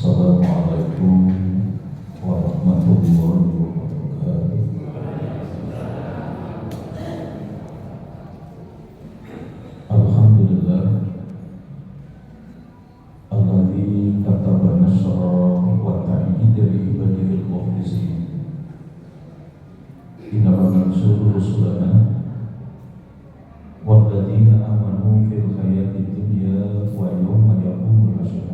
Assalamualaikum warahmatullahi wabarakatuh. Alhamdulillah alladzi kataba nasra wa ta'yid li ibadihi al-mukhlisin. Innama nansuru rusulana walladzina amanu fil hayati dunya wa yawma yaqumul ashhad.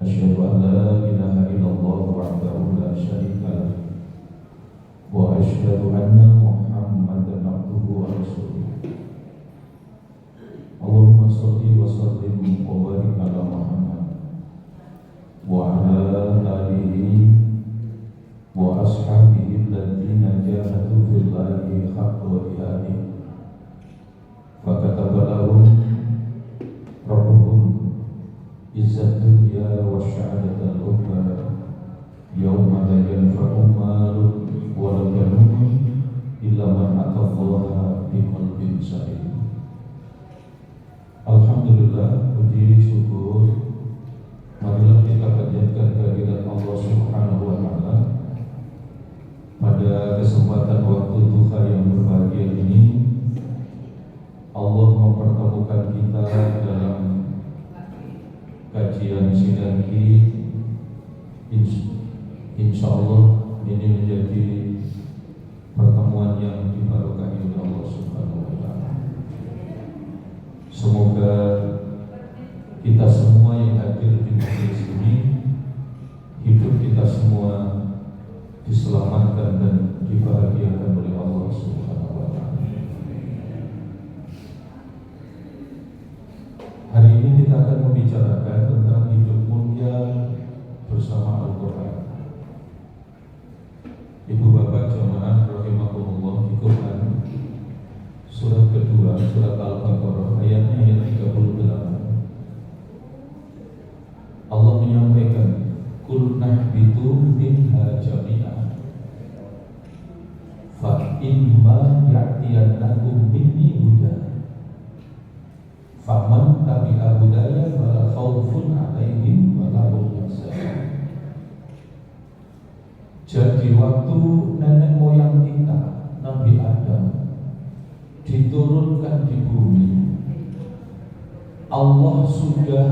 Asyhadu an la ilaha illallah wahdahu la syarika lah wa asyhadu anna Muhammadan abduhu wa rasuluh. Allahumma shalli wa sallim wa barik ala Muhammad wa ala alihi wa ashabihi alladziina jahadu fillahi haqqa jihadihi fa kataba lahum rabbuhum izzat dunya wa sya'adatal ukhra yawma la yanfa'u malun wa la banun illa man atallaha biqalbin salim. Alhamdulillah, puji syukur marilah kita panjatkan kehadirat Allah Subhanahu wa taala pada kesempatan waktu duha yang berbahagia ini. Allah mempertemukan kita dalam kajian sinergi. Insya Allah ini menjadi pertemuan yang diberkahi oleh Allah Subhanahu wa taala. Semoga kita semua yang hadir di majelis ini, hidup kita semua diselamatkan dan dibahagiakan oleh Allah Subhanahu wa taala. Hari ini kita akan membicarakan tentang hidup mulia bersama Al-Quran. Ibu bapak jamaah rahimakumullah, di Quran surat kedua, surat Al-Baqarah ayatnya yang 38, Allah menyampaikan kul nahbitu minha jami'an fa imma ya'tiyannakum minni huda faman tabi'a hudaya fala khaufun 'alaihim wa la hum yahzanun. Jadi waktu nenek moyang kita Nabi Adam diturunkan di bumi, Allah sudah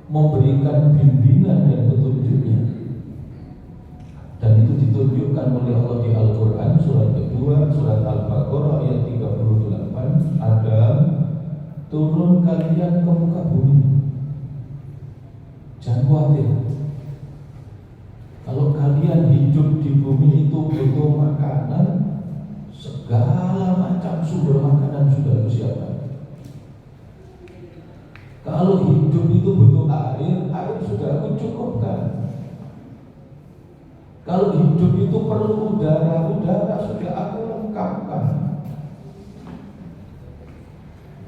memberikan bimbingan dan petunjuknya, dan itu ditunjukkan oleh Allah di Al-Quran surat kedua, surat Al-Baqarah ayat 38. Adam, turun kalian ke muka bumi, jangan khawatir. Kalau kalian hidup di bumi itu butuh makanan, segala macam sumber makanan sudah disiapkan. Kalau hidup itu butuh air, air sudah aku cukupkan. Kalau hidup itu perlu udara, udara sudah aku lengkapkan.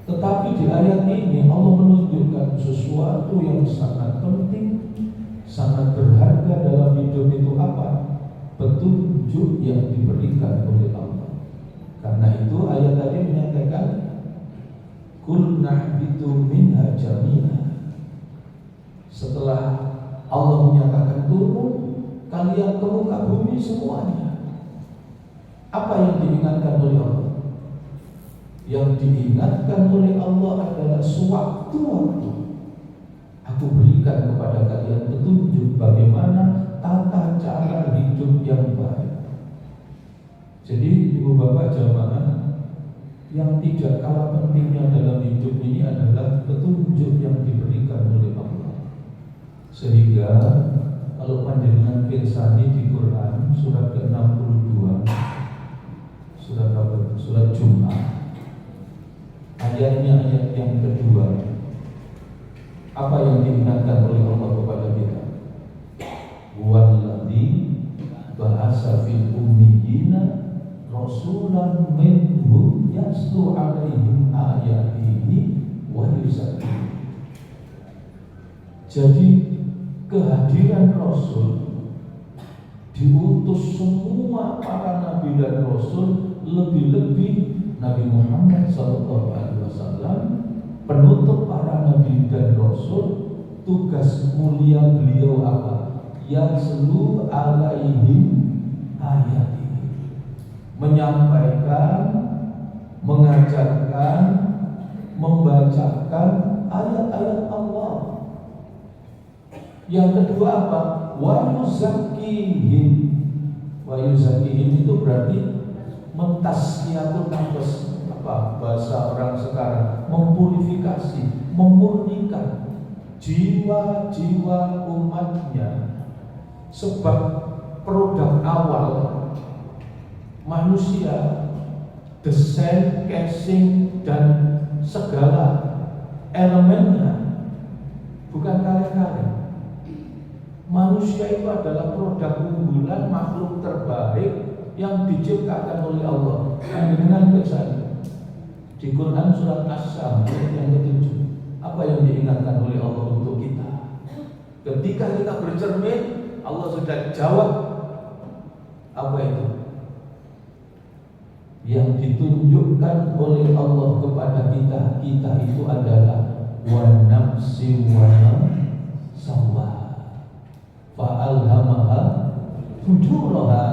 Tetapi di ayat ini Allah menunjukkan sesuatu yang sangat penting, sangat berharga dalam hidup itu apa? Petunjuk yang diberikan oleh Allah. Karena itu ayat tadi menyatakan kul nahbitu minha jami'an. Setelah Allah menyatakan turun kalian ke muka bumi semuanya, apa yang diingatkan oleh Allah? Yang diingatkan oleh Allah adalah sewaktu-waktu aku berikan kepada kalian petunjuk bagaimana tata cara hidup yang baik. Jadi ibu bapak jamaah, yang tidak kalah pentingnya dalam hidup ini adalah petunjuk yang diberikan oleh Allah. Sehingga kalau panjenengan pirsani di Quran surat ke-62, surat apa? Surat Jumat. Ayatnya ayat yang kedua. Apa yang diingatkan oleh Allah kepada kita? Walladzi ba'atsa fil ummiyina rasulan minhum yatlu 'alaihim ayatihi wa yuzakkihim. Jadi kehadiran Rasul, diutus semua para nabi dan rasul, lebih-lebih Nabi Muhammad SAW, penutup para nabi dan rasul, tugas mulia beliau apa? Yatslu alaihim ayat ini, menyampaikan, mengajarkan, membacakan ayat-ayat Allah. Yang kedua apa? Wa yuzakkihim. Wa yuzakkihim itu berarti mentazkiyatun nafs, apa bahasa orang sekarang, mempurifikasi, memurnikan jiwa-jiwa umatnya. Sebab produk awal manusia, desain, casing, dan segala elemennya bukan kaleng-kaleng. Manusia itu adalah produk unggulan, makhluk terbaik yang diciptakan oleh Allah. Dengan kesadaran di Quran surat As-Sam yang ke-7, apa yang diingatkan oleh Allah untuk kita? Ketika kita bercermin, Allah sudah jawab. Apa itu? Yang ditunjukkan oleh Allah kepada kita itu adalah wa nafsi wa sawwa fa alhamaha fujuraha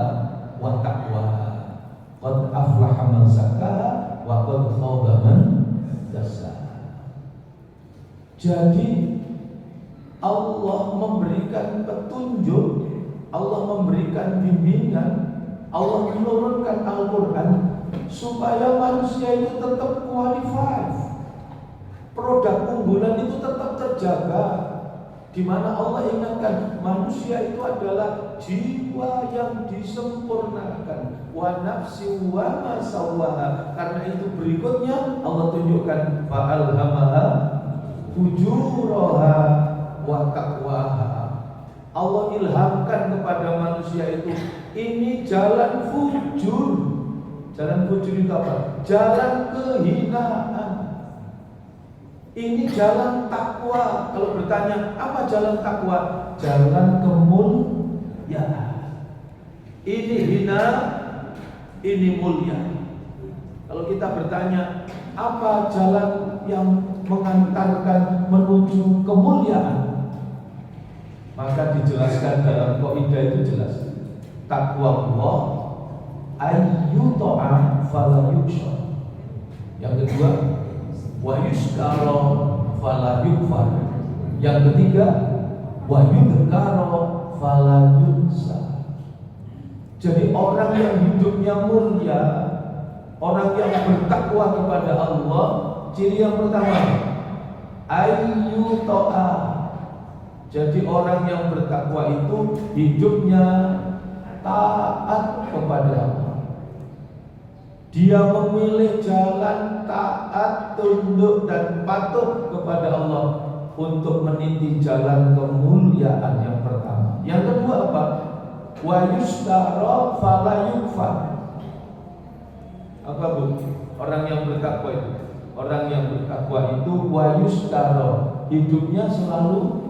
wa taqwaha qad aflaha man zakkaha wa qad khaba man dassaha. Jadi Allah memberikan petunjuk, Allah memberikan bimbingan, Allah menurunkan Al-Quran supaya manusia itu tetap qualified, produk unggulan itu tetap terjaga. Di mana Allah ingatkan manusia itu adalah jiwa yang disempurnakan, wa nafsi wa ma sawwaha. Karena itu berikutnya Allah tunjukkan fa alhamaha fujuraha wa taqwaha. Allah ilhamkan kepada manusia itu, ini jalan fujur. Jalan fujur itu apa? Jalan kehinaan. Ini jalan takwa. Kalau bertanya, apa jalan takwa? Jalan kemuliaan. Ini hina, ini mulia. Kalau kita bertanya, apa jalan yang mengantarkan menuju kemuliaan? Maka dijelaskan dalam kaidah itu jelas. Takwa Allah ayyuta'a fala yuksha. Yang kedua, wa yuskara fala yukfar. Yang ketiga, wa yudhkara fala yunsa. Jadi orang yang hidupnya mulia, orang yang bertakwa kepada Allah, ciri yang pertama ayyuta'a. Jadi orang yang bertakwa itu hidupnya taat kepada Allah. Dia memilih jalan taat, tunduk dan patuh kepada Allah untuk meniti jalan kemuliaan yang pertama. Yang kedua apa? Wa yustara fala yukfar. Apa bu? Orang yang bertakwa itu, orang yang bertakwa itu wa yustara, hidupnya selalu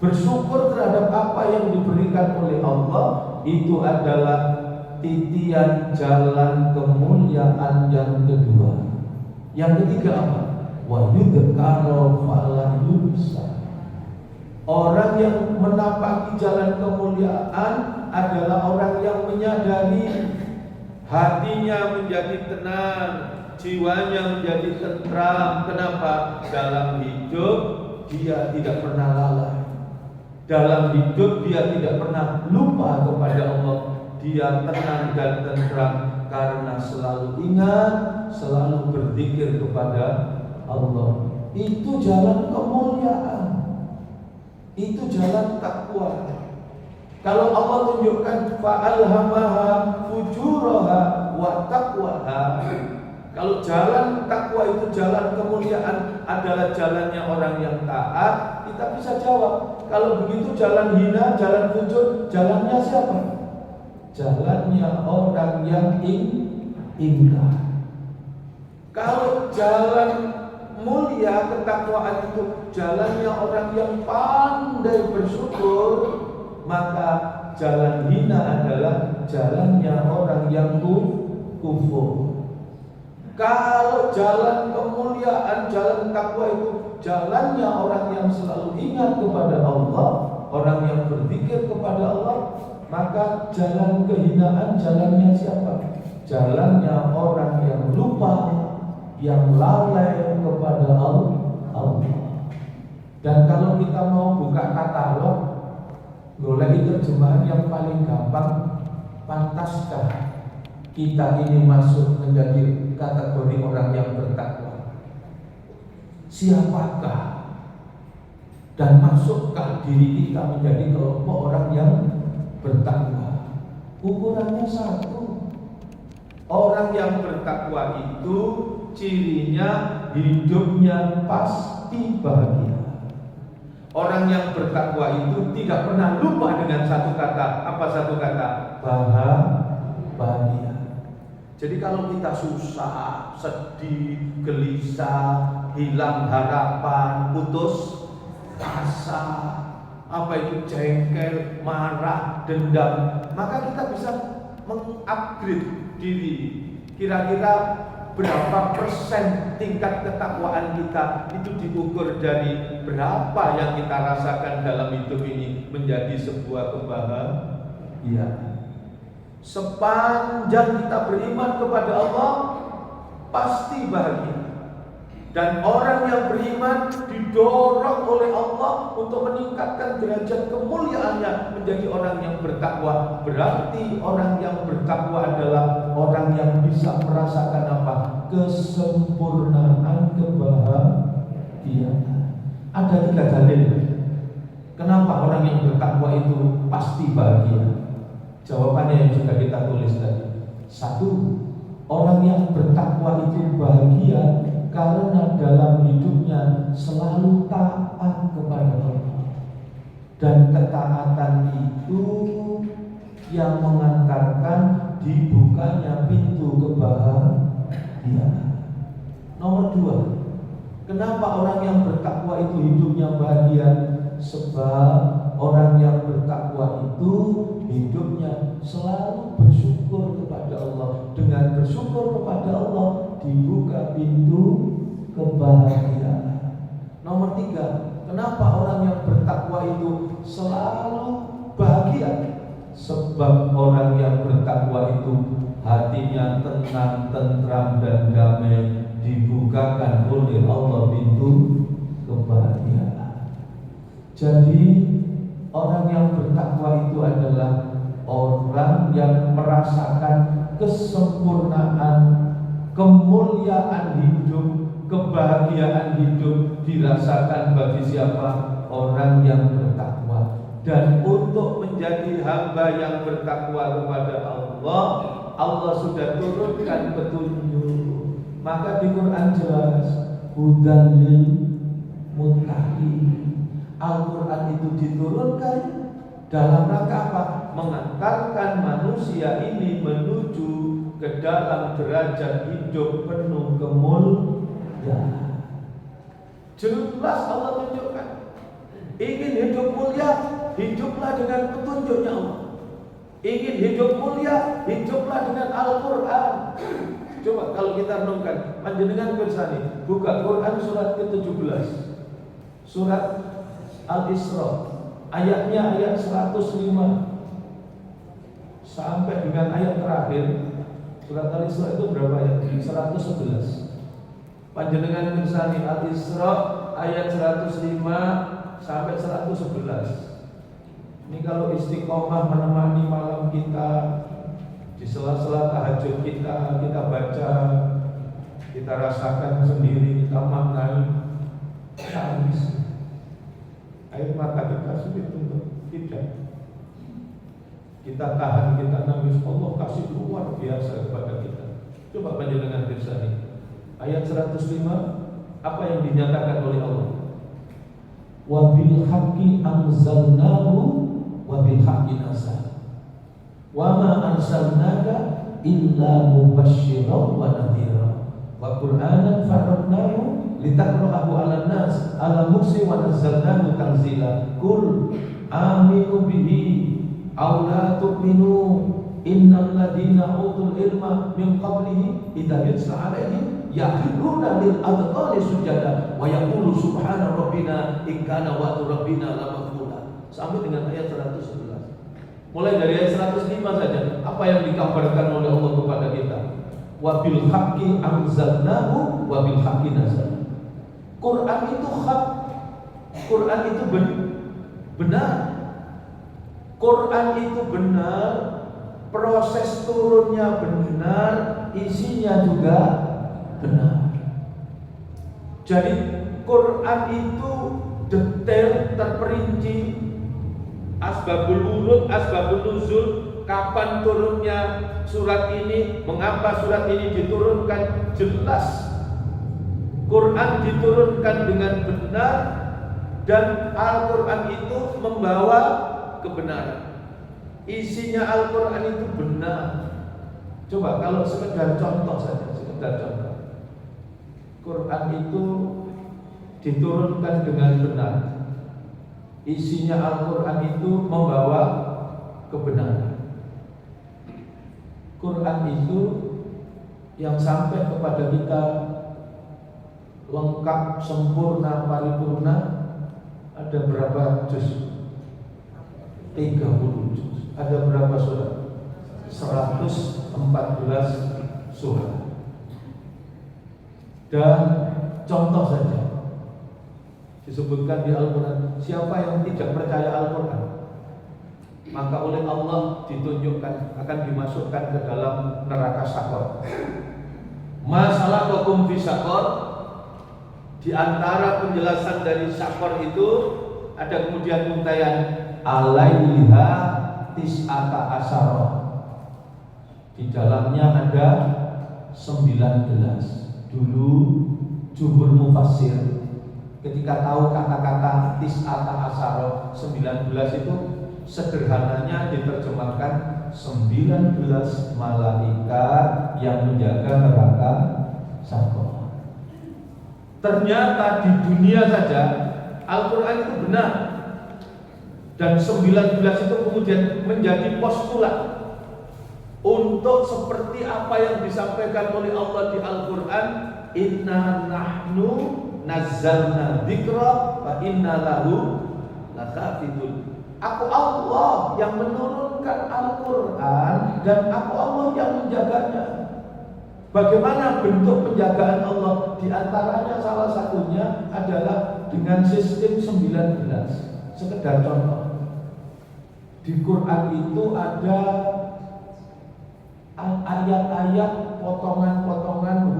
bersyukur terhadap apa yang diberikan oleh Allah. Itu adalah titian jalan kemuliaan yang kedua. Yang ketiga apa? Wa yudhkara fala yunsa. Orang yang menapaki jalan kemuliaan adalah orang yang menyadari hatinya menjadi tenang, jiwanya menjadi tentram. Kenapa? Dalam hidup dia tidak pernah lalai. Dalam hidup dia tidak pernah lupa kepada Allah. Dia tenang dan tentram karena selalu ingat, selalu berzikir kepada Allah. Itu jalan kemuliaan. Itu jalan takwa. Kalau Allah tunjukkan fa'alhamaha fujuraha wa taqwaha. Kalau jalan takwa itu jalan kemuliaan adalah jalannya orang yang taat, kita bisa jawab. Kalau begitu jalan hina, jalan fujur, jalannya siapa? Jalannya orang yang ingkar. Kalau jalan mulia ketakwaan itu jalannya orang yang pandai bersyukur, maka jalan hina adalah jalannya orang yang kufur. Kalau jalan kemuliaan kemuliaan, jalan takwa itu jalannya orang yang selalu ingat kepada Allah, orang yang berzikir kepada Allah. Maka jalan kehinaan jalannya siapa? Jalannya orang yang lupa, yang lalai kepada Allah. Dan kalau kita mau buka katalog, golek terjemahan yang paling gampang, pantaskah kita ini masuk menjadi kategori orang yang bertakwa? Siapakah dan masukkah diri kita menjadi kelompok orang yang bertakwa? Ukurannya satu. Orang yang bertakwa itu cirinya hidupnya pasti bahagia. Orang yang bertakwa itu tidak pernah lupa dengan satu kata. Apa satu kata? Bahagia. Jadi kalau kita susah, sedih, gelisah, hilang harapan, putus asa, apa itu jengkel, marah, dendam, maka kita bisa mengupgrade diri. Kira-kira berapa persen tingkat ketakwaan kita itu diukur dari berapa yang kita rasakan dalam hidup ini menjadi sebuah kebahagiaan. Sepanjang kita beriman kepada Allah, pasti bahagia. Dan orang yang beriman didorong oleh Allah untuk meningkatkan derajat kemuliaannya menjadi orang yang bertakwa. Berarti orang yang bertakwa adalah orang yang bisa merasakan apa? Kesempurnaan kebahagiaan. Ada 3 dalil kenapa orang yang bertakwa itu pasti bahagia. Jawabannya yang sudah kita tulis tadi. 1, orang yang bertakwa itu bahagia karena dalam hidupnya selalu taat kepada Allah. Dan ketaatan itu yang mengantarkan dibukanya pintu kebahagiaan. Nomor 2, kenapa orang yang bertakwa itu hidupnya bahagia? Sebab orang yang bertakwa itu hidupnya selalu bersyukur kepada Allah. Dengan bersyukur kepada Allah dibuka pintu kebahagiaan. Nomor 3, kenapa orang yang bertakwa itu selalu bahagia? Sebab orang yang bertakwa itu hatinya tenang, tentram dan damai, dibukakan oleh Allah pintu kebahagiaan. Jadi orang yang bertakwa itu adalah orang yang merasakan kesempurnaan, kemuliaan hidup, kebahagiaan hidup dirasakan bagi siapa? Orang yang bertakwa. Dan untuk menjadi hamba yang bertakwa kepada Allah, Allah sudah turunkan petunjuk. Maka di Quran jelas, hudan lil muttaqin. Al-Quran itu diturunkan dalam rangka apa? Mengantarkan manusia ini menuju ke dalam derajat hidup penuh kemuliaan. Jelas Allah tunjukkan, ingin hidup mulia, hiduplah dengan petunjuknya Allah. Ingin hidup mulia, hiduplah dengan Al-Quran. Coba kalau kita renungkan, panjenengan bersani, buka Quran surat ke-17, surat Al-Isra, ayatnya ayat 105 sampai dengan ayat terakhir. Surat Al-Isra itu berapa ayat? 111. Panjenengan mirsani Al-Isra ayat 105 sampai 111. Ini kalau istiqomah menemani malam kita, di sela-sela tahajud kita baca, kita rasakan sendiri, kita maknai, nangis. Air mata kita sulit untuk tidak. Kita tahan, kita nangis. Allah kasih luar biasa kepada kita. Coba panjenengan bersani ayat 105, apa yang dinyatakan oleh Allah? Wa bil haqqi anzalnahu wa bil haqqi nazal. Wa ma arsalnaka illa mubasysyiran wa nadhira. Wa Qur'anan faraqnahu litaqra'ahu 'alan nas 'ala muksi wa nazzalnahu tanzila. Qul aminu bihi aw la tu'minu innal ladzina utul ilma min qablihi idza yutla alaihim yakhruna lil adqani sujada wa yaqulu subhana rabbina in kana wa'du rabbina la maf'ula, sampai dengan ayat 111. Mulai dari ayat 105 saja, apa yang dikabarkan oleh Allah kepada kita? Wa bil haqqi anzalnahu wa bil haqqi nazal. Quran itu hak, Quran itu benar. Quran itu benar, proses turunnya benar, isinya juga benar. Jadi Quran itu detail, terperinci, asbabul wurud, asbabul nuzul, kapan turunnya surat ini, mengapa surat ini diturunkan, jelas. Quran diturunkan dengan benar dan Al-Quran itu membawa kebenaran. Isinya Al-Quran itu benar. Coba kalau sekedar contoh saja, sekedar contoh. Quran itu diturunkan dengan benar. Isinya Al-Quran itu membawa kebenaran. Quran itu yang sampai kepada kita lengkap, sempurna, paripurna, ada berapa juz? 30 juz. Ada berapa surat? 114 surat. Dan contoh saja disebutkan di Al-Quran, siapa yang tidak percaya Al-Quran, maka oleh Allah ditunjukkan akan dimasukkan ke dalam neraka Sakor. Masalah hukum fi Sakor. Di antara penjelasan dari Sakor itu ada kemudian untayan alaiha tis'ata asyara. Di dalamnya ada 19. Dulu jumhur mufassir ketika tahu kata-kata tis'ata asyara 19 itu sederhananya diterjemahkan 19 malaikat yang menjaga neraka Sakor. Ternyata di dunia saja Al-Quran itu benar, dan 19 itu kemudian menjadi postulat untuk seperti apa yang disampaikan oleh Allah di Al-Quran, inna nahnu nazzalna dzikra wa inna lahu lakafidun. Aku Allah yang menurunkan Al-Quran dan aku Allah yang menjaganya. Bagaimana bentuk penjagaan Allah? Di antaranya salah satunya adalah dengan sistem 19. Sekedar contoh, di Quran itu ada ayat-ayat potongan-potongan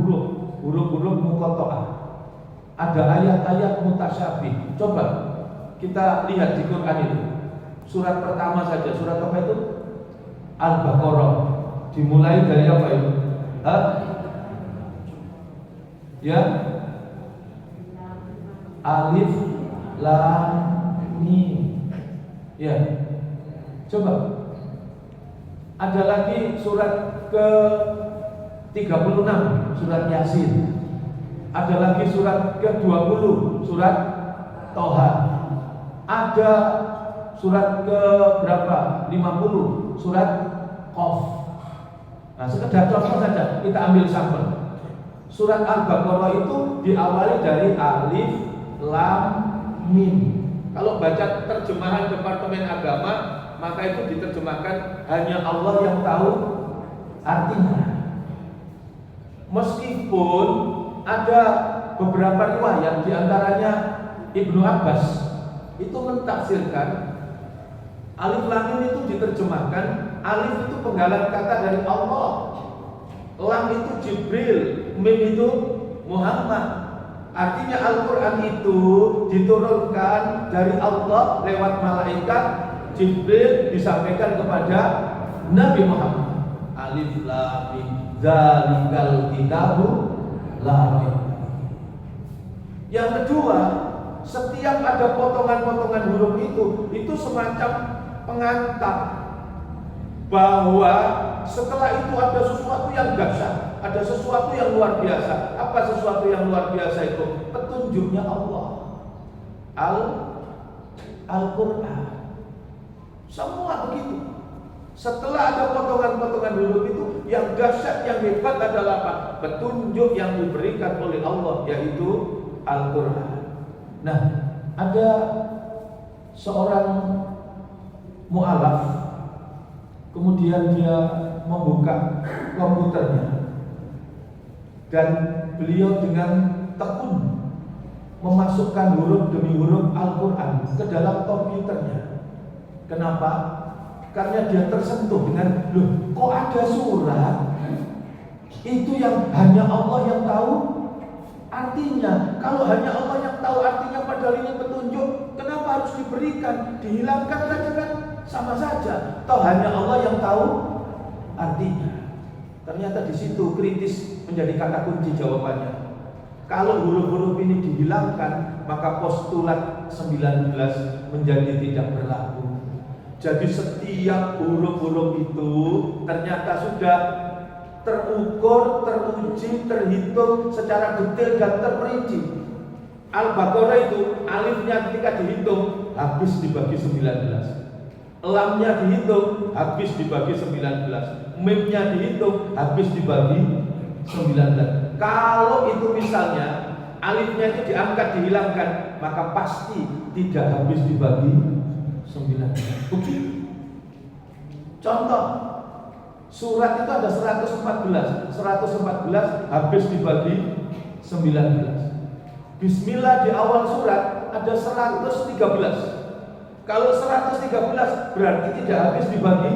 huruf-huruf muqatta'ah. Ada ayat-ayat mutasyabih. Coba kita lihat di Quran itu. Surat pertama saja, surat apa itu? Al-Baqarah. Dimulai dari apa itu? Ya, alif lam mim. Ya, coba. Ada lagi surat ke 36, surat Yasin. Ada lagi surat ke 20, surat Toha. Ada surat ke berapa? 50, surat Qaf. Nah, sekedar contoh saja, kita ambil sampel. Surat Al-Baqarah itu diawali dari alif, lam, mim. Kalau baca terjemahan Departemen Agama, maka itu diterjemahkan hanya Allah yang tahu artinya. Meskipun ada beberapa riwayat, diantaranya Ibnu Abbas itu mentafsirkan alif lam mim itu diterjemahkan, alif itu penggalan kata dari Allah, lam itu Jibril, mim itu Muhammad. Artinya Al-Quran itu diturunkan dari Allah lewat malaikat Jibril, disampaikan kepada Nabi Muhammad. Alif lam mim dzalikal kitabu la raib. Yang kedua, setiap ada potongan-potongan huruf itu semacam pengantar bahwa setelah itu ada sesuatu yang dahsyat, ada sesuatu yang luar biasa. Apa sesuatu yang luar biasa itu? Petunjuknya Allah, Al-Quran. Semua begitu. Setelah ada potongan-potongan huruf itu, yang dahsyat, yang hebat adalah apa? Petunjuk yang diberikan oleh Allah, yaitu Al-Quran. Nah, ada seorang mu'alaf, kemudian dia membuka komputernya, dan beliau dengan tekun memasukkan huruf demi huruf Al-Quran ke dalam komputernya. Kenapa? Karena dia tersentuh dengan, loh, kok ada surat itu yang hanya Allah yang tahu artinya. Kalau hanya Allah yang tahu artinya, padahal ini petunjuk, kenapa harus diberikan? Dihilangkan saja kan sama saja. Toh hanya Allah yang tahu artinya. Ternyata di situ kritis menjadi kata kunci jawabannya. Kalau huruf-huruf ini dihilangkan, maka postulat 19 menjadi tidak berlaku. Jadi setiap huruf-huruf itu ternyata sudah terukur, teruji, terhitung secara detail dan terperinci. Al-Baqarah itu alifnya ketika dihitung habis dibagi 19. Lamnya dihitung habis dibagi 19. Mimnya dihitung habis dibagi 19. Kalau itu misalnya alifnya itu diangkat, dihilangkan, maka pasti tidak habis dibagi 9. Begitu. Contoh, surat itu ada 114. 114 habis dibagi 19. Bismillah di awal surat ada 113. Kalau 113 berarti tidak habis dibagi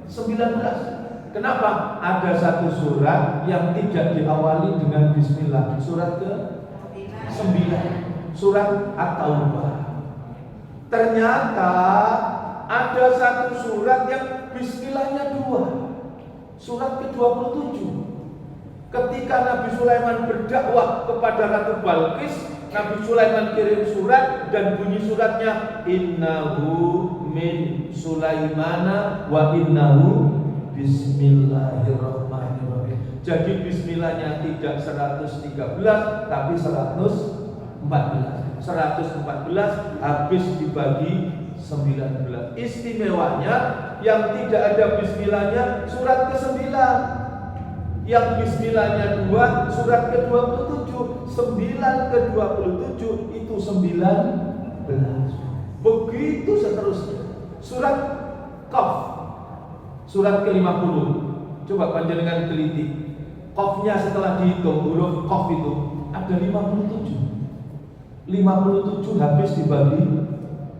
19. Kenapa? Ada satu surat yang tidak diawali dengan Bismillah. Surat ke-9, surat At-Taubah. Ternyata ada satu surat yang Bismillahnya 2, surat ke-27. Ketika Nabi Sulaiman berdakwah kepada Ratu Balqis, Nabi Sulaiman kirim surat dan bunyi suratnya innahu min Sulaimana wa innahu Bismillahirrahmanirrahim. Jadi bismillahnya tidak 113 tapi 114. 114 habis dibagi 19. Istimewanya yang tidak ada bismillahnya surat ke-9. Yang bismillahnya 2 surat ke-27. 9 ke-27 itu 19. Begitu seterusnya. Surat Qaf, surat ke-50. Coba panjenengan teliti. Qafnya setelah dihitung huruf Qaf itu ada 57. 57 habis dibagi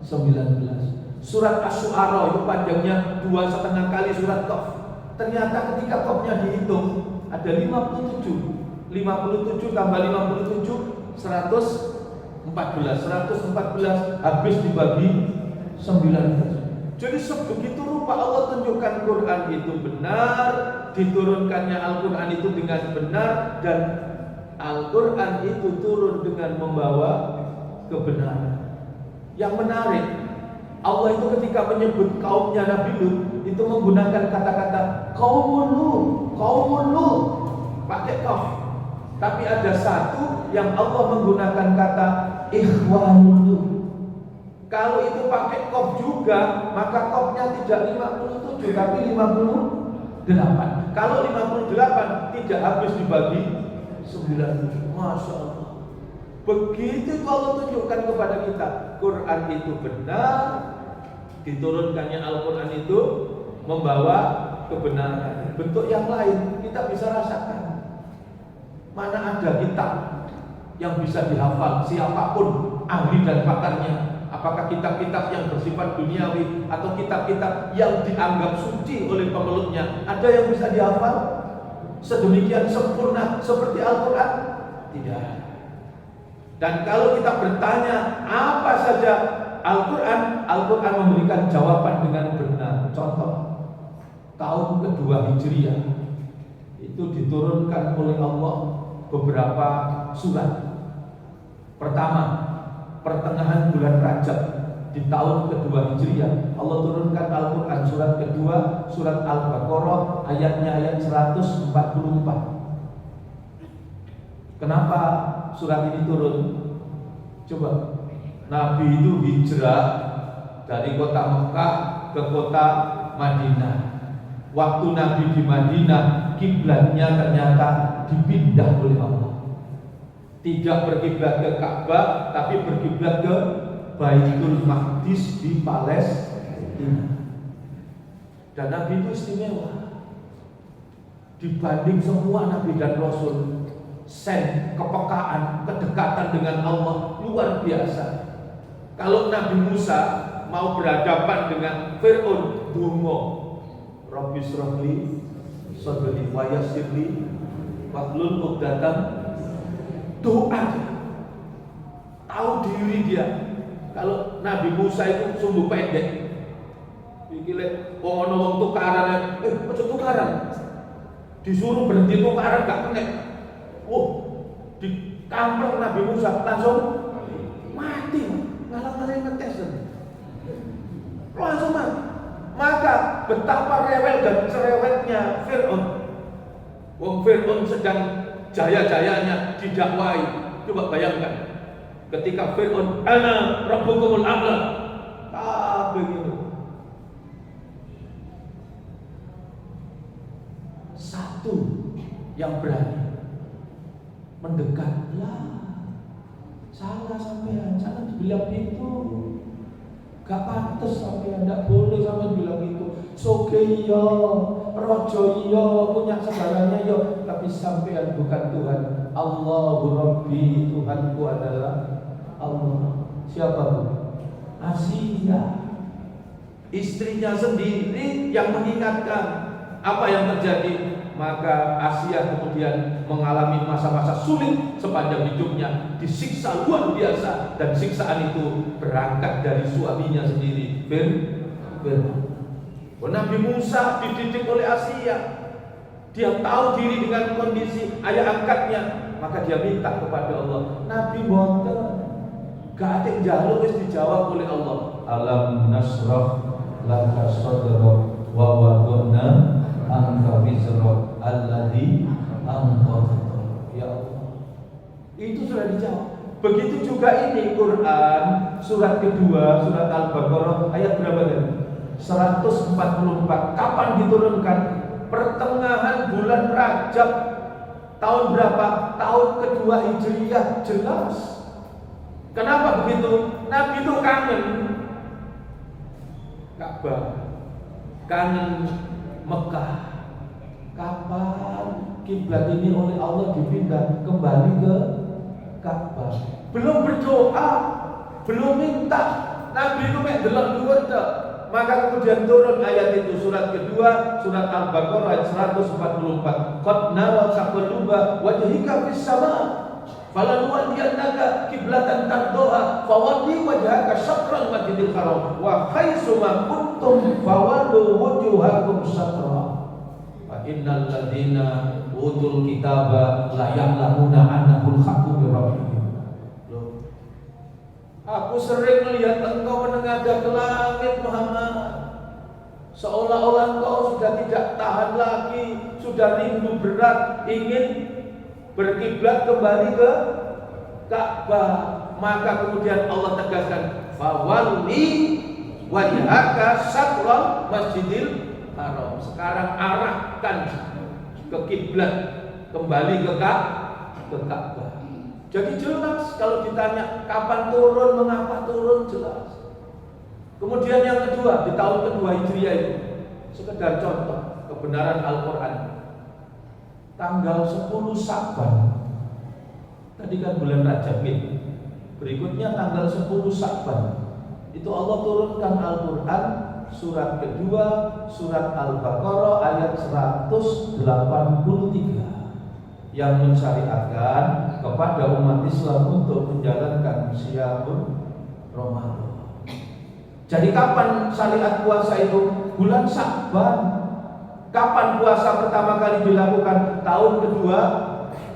19. Surat Asy-Syu'ara itu panjangnya 2,5 kali surat Qaf. Ternyata ketika Qafnya dihitung ada 57. 57 tambah 57 114. 114 habis dibagi 19. Jadi sebegitu rupa Allah tunjukkan Quran itu benar, diturunkannya Al-Quran itu dengan benar, dan Al-Quran itu turun dengan membawa kebenaran. Yang menarik, Allah itu ketika menyebut kaumnya Nabi Lut itu menggunakan kata-kata kaumun Lut, pakai qaf. Tapi ada satu yang Allah menggunakan kata ikhwanul Lut. Kalau itu pakai qaf juga, maka qafnya tidak 57 tapi 58. Kalau 58 tidak habis dibagi 9. Masya Allah. Begitu Allah tunjukkan kepada kita, Quran itu benar, diturunkannya Al-Quran itu membawa kebenaran. Bentuk yang lain kita bisa rasakan. Mana ada kitab yang bisa dihafal siapapun ahli dan pakarnya. Apakah kitab-kitab yang bersifat duniawi atau kitab-kitab yang dianggap suci oleh pemeluknya, ada yang bisa dihafal sedemikian sempurna seperti Al-Quran? Tidak. Dan kalau kita bertanya apa saja Al-Quran, Al-Quran memberikan jawaban dengan benar. Contoh, tahun kedua Hijriah itu diturunkan oleh Allah beberapa surat. Pertama, pertengahan bulan Rajab di tahun kedua Hijriah, Allah turunkan Al-Quran surat kedua, surat Al-Baqarah, ayatnya ayat 144. Kenapa surat ini turun? Coba, Nabi itu hijrah dari kota Mekah ke kota Madinah. Waktu Nabi di Madinah, kiblatnya ternyata dipindah oleh Allah. Tidak berkiblat ke Ka'bah, tapi berkiblat ke Baitul Maqdis di Palestina. Dan Nabi itu istimewa dibanding semua Nabi dan Rasul. Kepekaan, kedekatan dengan Allah luar biasa. Kalau Nabi Musa mau berhadapan dengan Fir'aun, dungo Rabbi shrahli sadri wa yassirli wahlul 'uqdatam, doa. Tahu diri dia. Kalau Nabi Musa itu sumbu pendek. Iki lek wong tukaran, aja tukaran. Disuruh berhenti tukaran gak kena. Ditampar Nabi Musa langsung mati. Ngalah-ngalah ngetes. Langsung mati. Maka betapa rewel dan cerewetnya Fir'aun. Wong Fir'aun sedang jaya-jayanya didakwai. Coba bayangkan, ketika Fir'aun, ana rabbukumul a'la, begitu. Satu yang berani mendekatlah. Salah sampean, jangan dibilang itu. Gak pantas sampean, tidak boleh sampean bilang itu. Soge iya, rojo iya, punya segalanya iya, tapi sampean bukan Tuhan. Allahu Rabbi, Tuhanku adalah Allah. Siapa bu? Asia. Istrinya sendiri yang mengingatkan. Apa yang terjadi? Maka Asia kemudian mengalami masa-masa sulit sepanjang hidupnya, disiksa luar biasa, dan siksaan itu berangkat dari suaminya sendiri, Fir'aun. Nabi Musa dididik oleh Asia. Dia tahu diri dengan kondisi ayah angkatnya, maka dia minta kepada Allah. Nabi boten gak ada jaluk, wis dijawab oleh Allah. Alam nasrah laka sadrak wa wadonna angka wizra alladhi angkata. Ya Allah, itu sudah dijawab. Begitu juga ini Quran surat kedua, surat Al-Baqarah ayat berapa tadi? 144. Kapan diturunkan? Pertengahan bulan Rajab tahun berapa? Tahun kedua Hijriah. Jelas. Kenapa begitu? Nabi itu kangen Ka'bah, kangen Mekah. Kapan kiblat ini oleh Allah dipindah kembali ke Ka'bah? Belum berdoa, belum minta. Nabi itu mek delok dhuwur tok. Maka kemudian turun ayat itu, surat kedua, surat Al-Baqarah ayat 144. Qad nara taqalluba wajhika fis sama' falanuwalliyannaka qiblatan tardoha fawalli wajhaka syatral masjidil haram wa haitsuma kuntum fawallu wujuhakum syatra. Fa innal ladzina utul kitaba la ya'lamuna annahul haqqu min rabbihim. Aku sering melihat engkau menengadah ke langit Muhammad, seolah-olah engkau sudah tidak tahan lagi, sudah rindu berat ingin berkiblat kembali ke Ka'bah. Maka kemudian Allah tegaskan, fawalli wajhaka syatral masjidil haram. Sekarang arahkan ke kiblat, kembali ke Ka'bah. Jadi jelas kalau ditanya kapan turun, mengapa turun, jelas. Kemudian yang kedua, di tahun kedua Hijriah itu, sekedar contoh kebenaran Al-Quran. Tanggal 10 Sya'ban, tadi kan bulan Rajab ini. Berikutnya tanggal 10 Sya'ban, itu Allah turunkan Al-Quran surat kedua, surat Al-Baqarah ayat 183, yang mensyariatkan kepada umat Islam untuk menjalankan Siyamul Ramadan. Jadi kapan syariat puasa itu? Bulan Sya'ban. Kapan puasa pertama kali dilakukan? Tahun kedua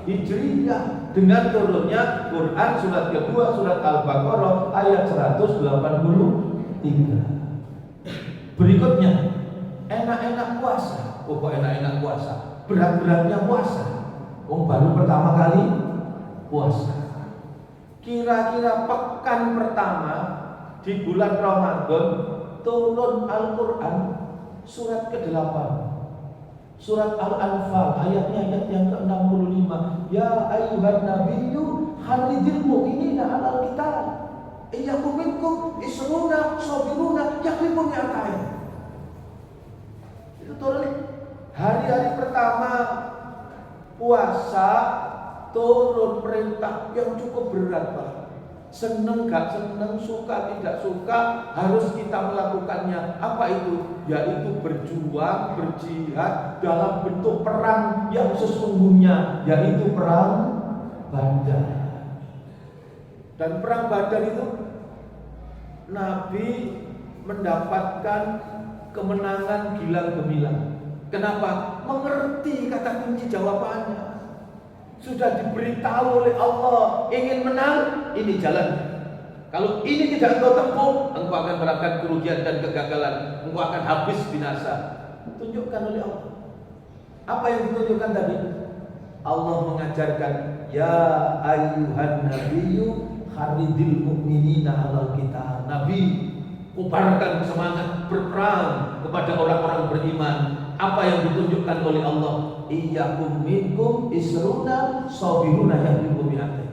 Hijriah, dengan turunnya Quran surat kedua, surat Al-Baqarah ayat 183. Berikutnya, enak-enak puasa. Kok enak-enak puasa? Berat-beratnya puasa. Baru pertama kali puasa. Kira-kira pekan pertama di bulan Ramadan turun Al-Quran surat ke-8. Surat Al-Anfal ayat yang ke-65. Ya ayyuhan nabiyyu haridil mu'minina 'alal qital. Iyyakum minkum isruna sabiruna yaghlibu mi'atain. Itu turun hari-hari pertama puasa, turun perintah yang cukup berat, Pak. Seneng gak seneng, suka tidak suka, harus kita melakukannya. Apa itu? Yaitu berjuang, berjihad dalam bentuk perang yang sesungguhnya, yaitu perang Badar. Dan perang Badar itu Nabi mendapatkan kemenangan gilang gemilang. Kenapa? Mengerti kata kunci jawabannya. Sudah diberitahu oleh Allah, ingin menang, ini jalan. Kalau ini tidak engkau tempuh, engkau akan merasakan kerugian dan kegagalan, engkau akan habis binasa. Tunjukkan oleh Allah. Apa yang ditunjukkan tadi? Allah mengajarkan, ya ayyuhan nabiyyu haridil mu'minina 'alal qital. Nabi, ubarkan semangat berperang kepada orang-orang beriman. Apa yang ditunjukkan oleh Allah? Iyyakum minkum isruna sabiruna yaghlibu mi'atain.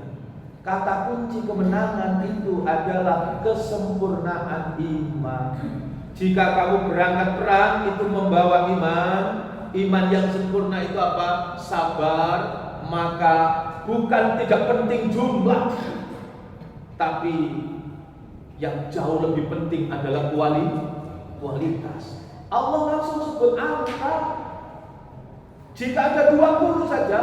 Kata kunci kemenangan itu adalah kesempurnaan iman. Jika kamu berangkat perang itu membawa iman. Iman yang sempurna itu apa? Sabar. Maka bukan tidak penting jumlah, tapi yang jauh lebih penting adalah kualitas. Allah langsung sebut angka. Jika ada 20 saja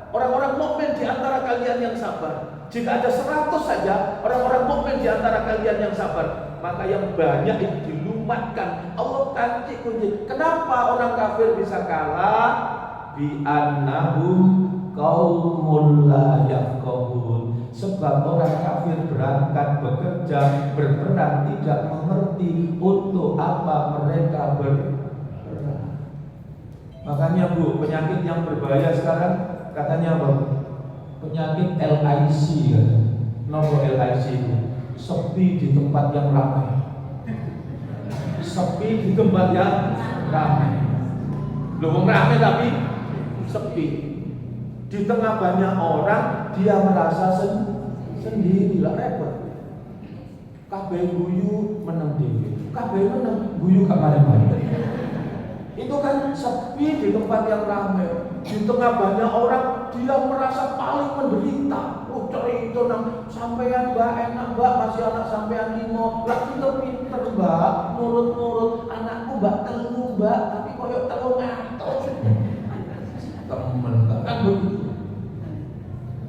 orang-orang mukmin di antara kalian yang sabar, jika ada 100 saja orang-orang mukmin di antara kalian yang sabar, maka yang banyak itu dilumatkan. Allah kasih kunci. Kenapa orang kafir bisa kalah? Bi annahum qaumul la yafqahun. Sebab orang kafir berangkat bekerja, berperang tidak mengerti untuk apa mereka berperang. Makanya Bu, penyakit yang berbahaya sekarang katanya apa? Penyakit LIC ya. Nopo LIC itu? Sepi di tempat yang ramai. Sepi di tempat yang ramai. Loh, ramai tapi sepi. Di tengah banyak orang dia merasa sendiri, lah repot. Kabeh guyu meneng dhewe. Kabeh meneng guyu gak mari-mari. Itu kan sepi di tempat yang ramai. Di tengah banyak orang dia merasa paling menderita. Oh, cerita nang sampean Mbak enak Mbak, masih anak sampean 5. Lah kita pinter Mbak, nurut-nurut. Anakku Mbak telu Mbak, tapi koyo telu ngatos. Temen kan begitu.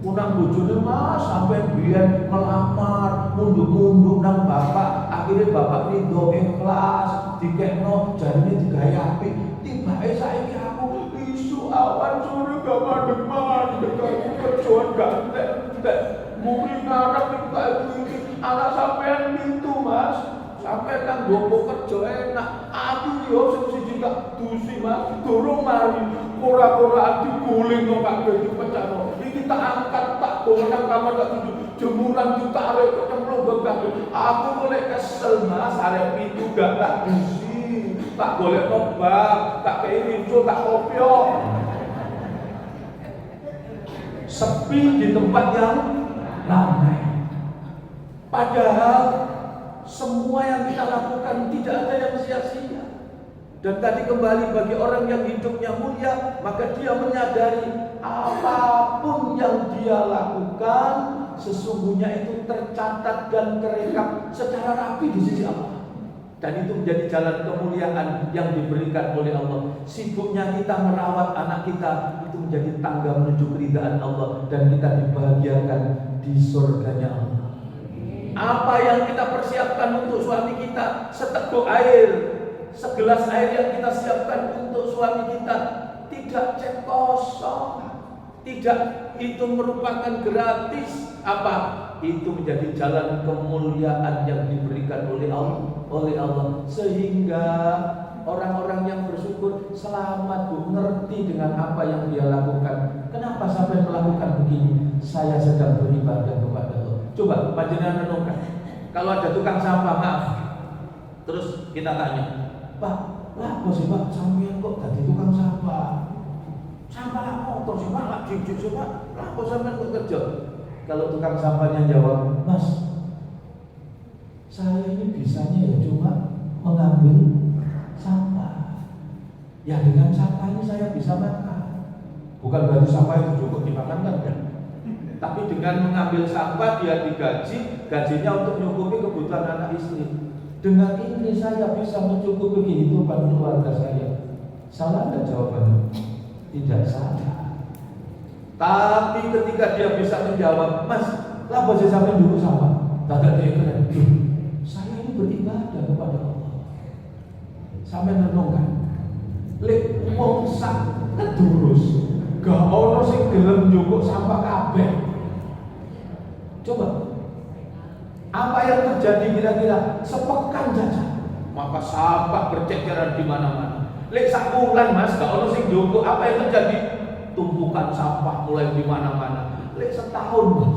Unang bojone Mas sampai biyen melamar, munduk-munduk nang bapak, akhirnya bapak ridho ikhlas, dikekno jarine digawe apik. Tibake saiki aku isu awan sore gak madhep-madhep, kerjaan gak entek. Mungkin ngarep iki anak sampean itu Mas. Sampai kan gopo kerja enak. Aku yo sing siji gak dusi Mas, durung mari ora-ora diguling kok Pak Bedu pecahno. Iki tak angkat tak bawa nang kamar tak tuju. Jemuran ditarik kecemplung begah. Aku mulai kesel Mas, arek pitu gak tak dusi. Tak golek nobak, tak kei rinso, tak kopyo. Sepi di tempat yang ramai. Padahal semua yang kita lakukan tidak ada yang sia-sia. Dan tadi kembali bagi orang yang hidupnya mulia, maka dia menyadari apapun yang dia lakukan sesungguhnya itu tercatat dan terekam secara rapi di sisi Allah. Dan itu menjadi jalan kemuliaan yang diberikan oleh Allah. Sibuknya kita merawat anak kita itu menjadi tangga menuju keridhaan Allah, dan kita dibahagiakan di surganya Allah. Apa yang kita persiapkan untuk suami kita, seteguk air, segelas air yang kita siapkan untuk suami kita, tidak cek kosong, tidak itu merupakan gratis. Apa? Itu menjadi jalan kemuliaan yang diberikan oleh Allah. Sehingga orang-orang yang bersyukur selamat Bu, ngerti dengan apa yang dia lakukan. Kenapa sampai melakukan begini? Saya sedang beribadah kepada Allah. Coba panjenengan renungkan. Kalau ada tukang sampah, maaf. Terus kita tanya, Pak, Lah kok sih Pak, sampeyan kok dadi tukang sampah? Sampah motor sih Pak, lak jujur sih Pak. Lah kok sampeyan kok kerja? Kalau tukang sampahnya jawab, Mas, saya ini bisanya ya cuma mengambil sampah. Ya dengan sampah ini saya bisa makan. Bukan berarti sampah itu cukup dimakan kan? Tapi dengan mengambil sampah dia digaji, gajinya untuk menyukupi kebutuhan anak istri. Dengan ini saya bisa mencukupi kehidupan keluarga saya. Salah nggak jawabannya? Tidak salah. Tapi ketika dia bisa menjawab, Mas, lah bos sampai dulu sama, tak dia keren. Saya ini beribadah kepada Allah. Sampai renungkan, lek wong sak ngedurus, gak ono sing gelem njupuk sampah kabeh. Coba, apa yang terjadi kira-kira sepekan saja, maka sampah berceceran di mana-mana. Lek sak bulan Mas, gak ono sing njupuk, apa yang terjadi? Tumpukan sampah mulai di mana-mana. Lek setahun Mas,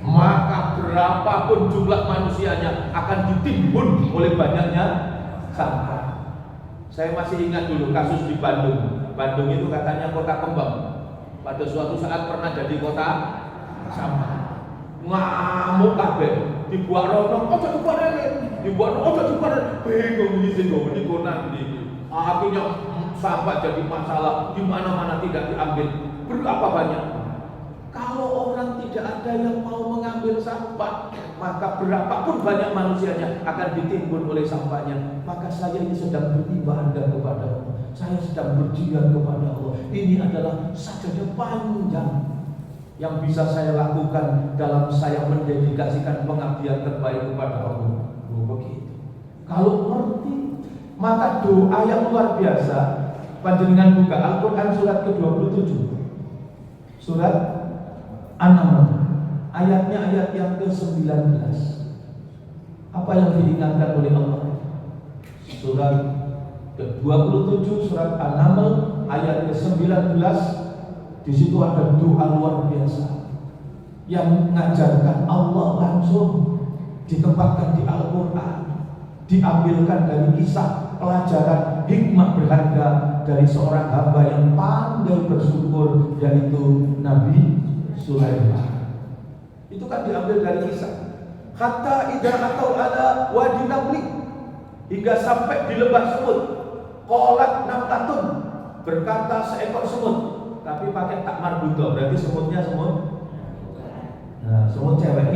maka berapapun jumlah manusianya akan ditimbun oleh banyaknya sampah. Saya masih ingat dulu kasus di Bandung. Bandung itu katanya kota kembang. Pada suatu saat pernah jadi kota sampah. Ngamuk kabeh, dibuat rono, ojo dibuat lele, dibuat ojo dibuat bingung di sini, di konan di. Akhirnya sampah jadi masalah, di mana-mana tidak diambil. Berapa banyak? Kalau orang tidak ada yang mau mengambil sampah, maka berapapun banyak manusianya akan ditimbun oleh sampahnya. Maka saya ini sedang beribadah kepada Allah. Saya sedang berjihad kepada Allah. Ini adalah sajadah panjang yang bisa saya lakukan dalam saya mendedikasikan pengabdian terbaik kepada Allah. Begitu. Kalau ngerti, maka doa yang luar biasa. Panjenengan buka Al-Quran surat ke-27, surat An-Naml, ayatnya ayat yang ke-19. Apa yang diingatkan oleh Allah? Surat ke-27 surat An-Naml ayat ke-19. Di situ ada doa luar biasa yang mengajarkan Allah langsung ditempatkan di Al-Quran, diambilkan dari kisah pelajaran hikmah berharga dari seorang hamba yang pandai bersyukur, yaitu Nabi Sulaiman. Itu kan diambil dari kisah. Hatta idza atau ada wadi namli, hingga sampai di lembah semut. Qalat namlatun, berkata seekor semut, tapi pakai tak marbuto, berarti semutnya semut. Nah, semut cewek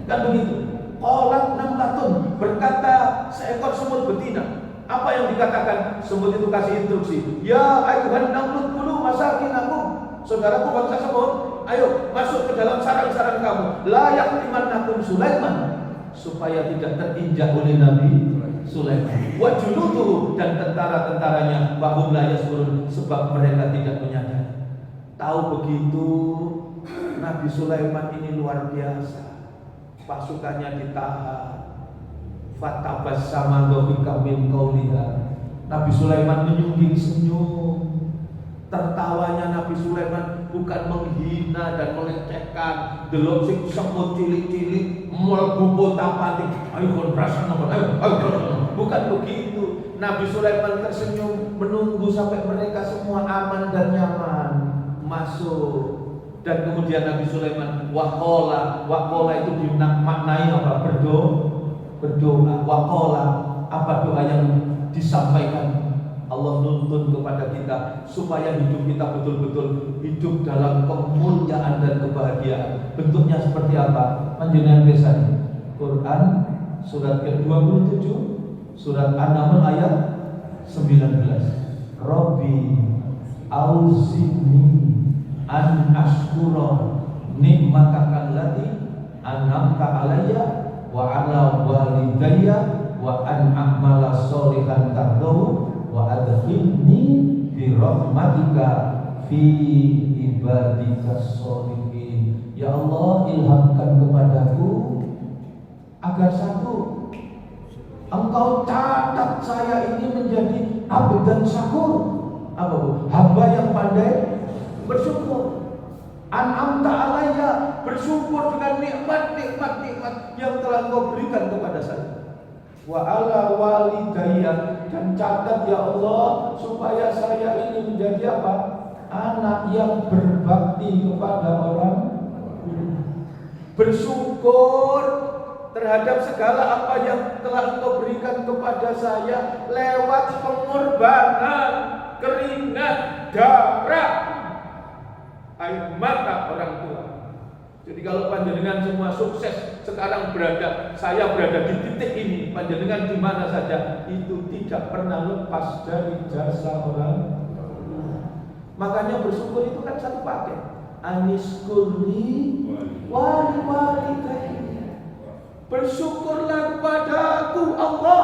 kan begitu. Qalat namlatun, berkata seekor semut betina. Apa yang dikatakan? Semut itu kasih instruksi, ya ayuhan namlut kulu masakinakum. Saudaraku bangsa semut, ayo masuk ke dalam sarang-sarang kamu. Layak limannakum Sulaiman, supaya tidak terinjak oleh Nabi Sulaiman. Wa juluduhu, dan tentara-tentaranya, bahum la yaskurun, sebab mereka tidak menyadari. Tahu begitu, Nabi Sulaiman ini luar biasa. Pasukannya ditahan. Fatabassama dhahika min qauliha. Nabi Sulaiman menyungging senyum. Tertawanya Nabi Sulaiman bukan menghina dan melecehkan. Delok sing semut cilik-cilik mlebu potapati, ayo kon berasa nomor, ayo. Bukan begitu. Nabi Sulaiman tersenyum menunggu sampai mereka semua aman dan nyaman masuk. Dan kemudian Nabi Sulaiman waqala itu dimaknai apa? Berdoa. Waqala, apa doa yang disampaikan? Allah nuntun kepada kita supaya hidup kita betul-betul hidup dalam kemuliaan dan kebahagiaan. Bentuknya seperti apa? Panjenengan biasanya Quran surat ke-27 surat An-Naml ayat 19. Rabbi auzi'ni an ashkura nikmataka allati an'amta alayya wa ala walidayya wa an a'mala sholihan tardahu wa adkhilni bi rahmatika fi ibadika sholihin. Ya Allah, ilhamkan kepadaku agar satu, Engkau catat saya ini menjadi abd dan syakur. Apa bu? Hamba yang pandai bersyukur. An'amta alayya, bersyukur dengan nikmat yang telah Engkau berikan kepada saya. Wa ala walidayya, Dan catat ya Allah, supaya saya ini menjadi apa? Anak yang berbakti kepada orang tua, bersyukur terhadap segala apa yang telah Engkau berikan kepada saya lewat pengorbanan keringat, darah, air mata orang tua. Jadi kalau panjenengan semua sukses sekarang saya berada di titik ini, panjenengan di mana saja, itu tidak pernah lepas dari jasa orang. Makanya bersyukur itu kan satu paket. Aniskurli wali bersyukurlah kepada aku Allah,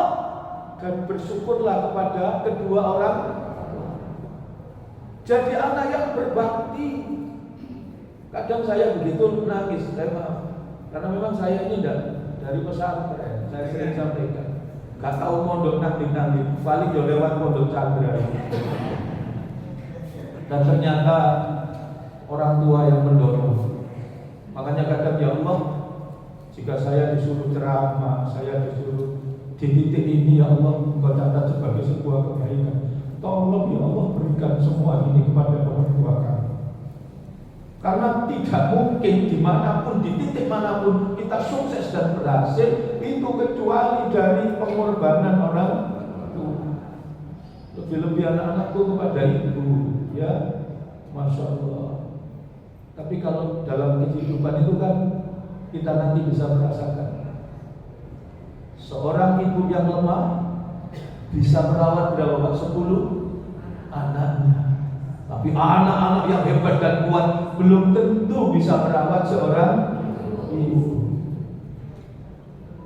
dan bersyukurlah kepada kedua orang. Jadi anak yang berbakti. Kadang saya begitu nangis, saya maaf, karena memang saya ini dari pesantren. Saya sering sampaikan, gak tahu mondok nanti paling jauh lewat pondok Chandra. Dan ternyata orang tua yang mendorong. Makanya kadang ya Allah, jika saya disuruh ceramah, saya disuruh di titik ini ya Allah, Engkau catat sebagai sebuah kebaikan. Tolong ya Allah berikan semua ini kepada orang tua kami. Karena tidak mungkin dimanapun, di titik manapun kita sukses dan berhasil itu kecuali dari pengorbanan orang tua. Lebih-lebih anak-anakku kepada ibu, ya, Masya Allah. Tapi kalau dalam kehidupan itu kan kita nanti bisa merasakan seorang ibu yang lemah bisa merawat berapa? 10 anaknya. Tapi anak-anak yang hebat dan kuat belum tentu bisa merawat seorang ibu.